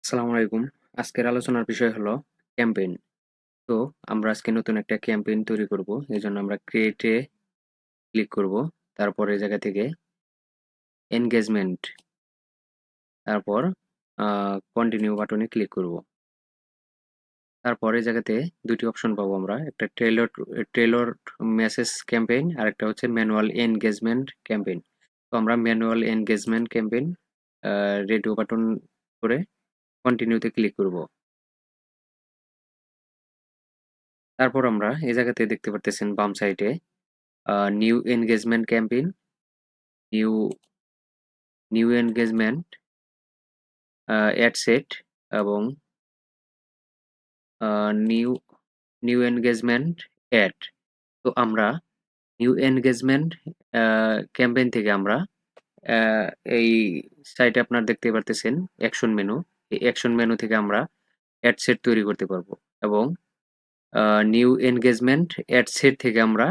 আসসালামু আলাইকুম। আজকের আলোচনার বিষয় হলো ক্যাম্পেইন। তো আমরা আজকে নতুন একটা ক্যাম্পেইন তৈরি করব। এজন্য আমরা ক্রিয়েট এ ক্লিক করব। তারপর এই জায়গা থেকে এনগেজমেন্ট, তারপর আ কন্টিনিউ বাটনে ক্লিক করব। তারপর এই জায়গাতে ২ টি অপশন পাবো আমরা। একটা টেইলরড মেসেজ ক্যাম্পেইন আরেকটা হচ্ছে ম্যানুয়াল এনগেজমেন্ট ক্যাম্পেইন। তো আমরা ম্যানুয়াল এনগেজমেন্ট ক্যাম্পেইন আ রেডিও বাটন করে কন্টিনিউ তে ক্লিক করব। তারপর আমরা এই জায়গাতে দেখতে পারতেছেন বাম সাইডে new engagement campaign, new new engagement ad set এবং আ নিউ নিউ এনগেজমেন্ট অ্যাড। তো আমরা নিউ এনগেজমেন্ট আ ক্যাম্পেইন থেকে আমরা অ্যা এই সাইটে আপনারা দেখতে পারতেছেন অ্যাকশন মেনু। এই অ্যাকশন মেনু থেকে আমরা অ্যাড সেট তৈরি করতে পারবো এবং আ নিউ এনগেজমেন্ট অ্যাড সেট থেকে আমরা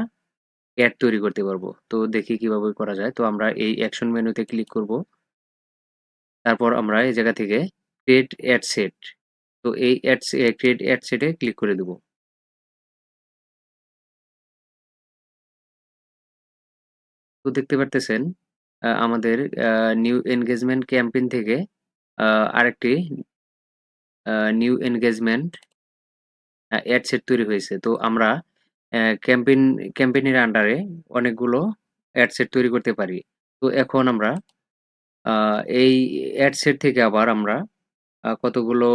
অ্যাড তৈরি করতে পারবো। তো দেখি কিভাবে করা যায়। তো আমরা এই অ্যাকশন মেনুতে ক্লিক করব। তারপর আমরা এই জায়গা থেকে ক্রিয়েট অ্যাড সেট। তো এই ক্রিয়েট অ্যাড সেটে ক্লিক করে দেব। তো দেখতে পারতেছেন আমাদের আ নিউ এনগেজমেন্ট ক্যাম্পেইন থেকে আ আরেকটি নিউ এনগেজমেন্ট অ্যাড সেট তৈরি হয়েছে। তো আমরা ক্যাম্পেইনের আন্ডারে অনেকগুলো অ্যাড সেট তৈরি করতে পারি। তো এখন আমরা আ এই অ্যাড সেট থেকে আবার আমরা কতগুলো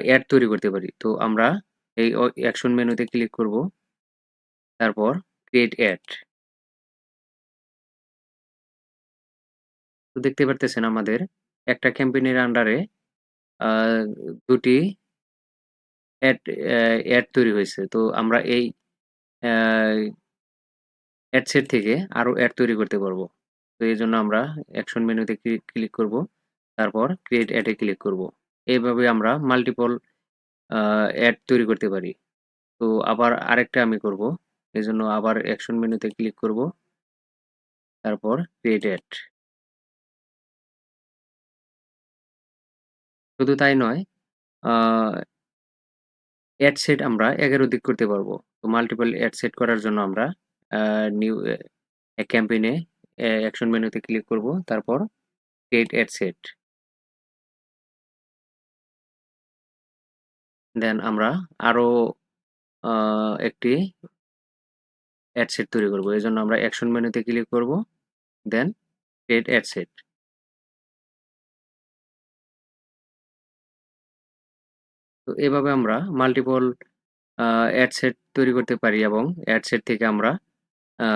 অ্যাড তৈরি করতে পারি। তো আমরা এই অ্যাকশন মেনুতে ক্লিক করব। তারপর ক্রিয়েট অ্যাড। তো দেখতে পারতেছেন আমাদের একটা ক্যাম্পেইনের আন্ডারে আ ২ টি অ্যাড অ্যাড তৈরি হইছে। তো আমরা এই অ্যা অ্যাড সেট থেকে আরো অ্যাড তৈরি করতে পারবো। তো এজন্য আমরা অ্যাকশন মেনুতে ক্লিক করব। তারপর ক্রিয়েট অ্যাড এ ক্লিক করব। এভাবে আমরা মাল্টিপল আ অ্যাড তৈরি করতে পারি। তো আবার আরেকটা আমি করব। এজন্য আবার অ্যাকশন মেনুতে ক্লিক করব। তারপর ক্রিয়েট অ্যাড। শুধু তাই নয়, আ অ্যাড সেট আমরা ১১ অধিক করতে পারবো। তো মাল্টিপল অ্যাড সেট করার জন্য আমরা a new campaign A action মেনুতে ক্লিক করব। তারপর ক্রিয়েট অ্যাড সেট। দেন আমরা আরো আ একটি অ্যাড সেট তৈরি করব। এজন্য আমরা অ্যাকশন মেনুতে ক্লিক করব। দেন ক্রিয়েট অ্যাড সেট। তো এভাবে আমরা মাল্টিপল আ অ্যাড সেট তৈরি করতে পারি এবং অ্যাড সেট থেকে আমরা আ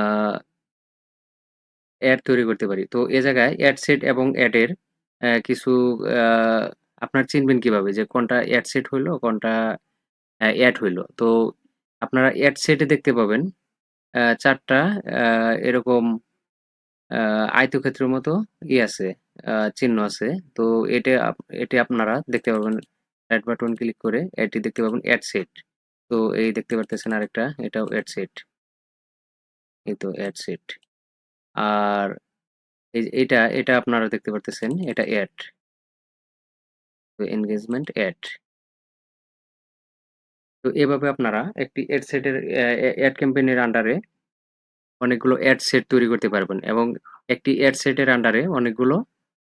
অ্যাড তৈরি করতে পারি। তো এ জায়গায় অ্যাড সেট এবং অ্যাড এর কিছু আ আপনারা চিনবেন কিভাবে যে কোনটা অ্যাড সেট হইলো, কোনটা অ্যাড হইলো। তো আপনারা অ্যাড সেটে দেখতে পাবেন ৪ টা আ এরকম আ আয়তক্ষেত্রের মতো আছে, চিহ্ন আছে। তো এটি আপনারা দেখতে পাবেন রাইট বাটন ক্লিক করে এটি দেখতে পাবেন অ্যাড সেট। তো এই দেখতে পারতেছেন আরেকটা, এটাও অ্যাড সেট। এই তো অ্যাড সেট। আর এই যে এটা আপনারা দেখতে পারতেছেন এটা এড। তো এনগেজমেন্ট এড। তো এভাবে আপনারা একটি এড সেটের এড ক্যাম্পেইনের আন্ডারে অনেকগুলো এড সেট তৈরি করতে পারবেন এবং একটি এড সেটের আন্ডারে অনেকগুলো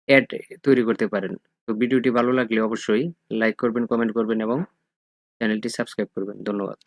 এড তৈরি করতে পারেন। তো ভিডিওটি ভালো লাগলে অবশ্যই লাইক করবেন, কমেন্ট করবেন এবং চ্যানেলটি সাবস্ক্রাইব করবেন। ধন্যবাদ।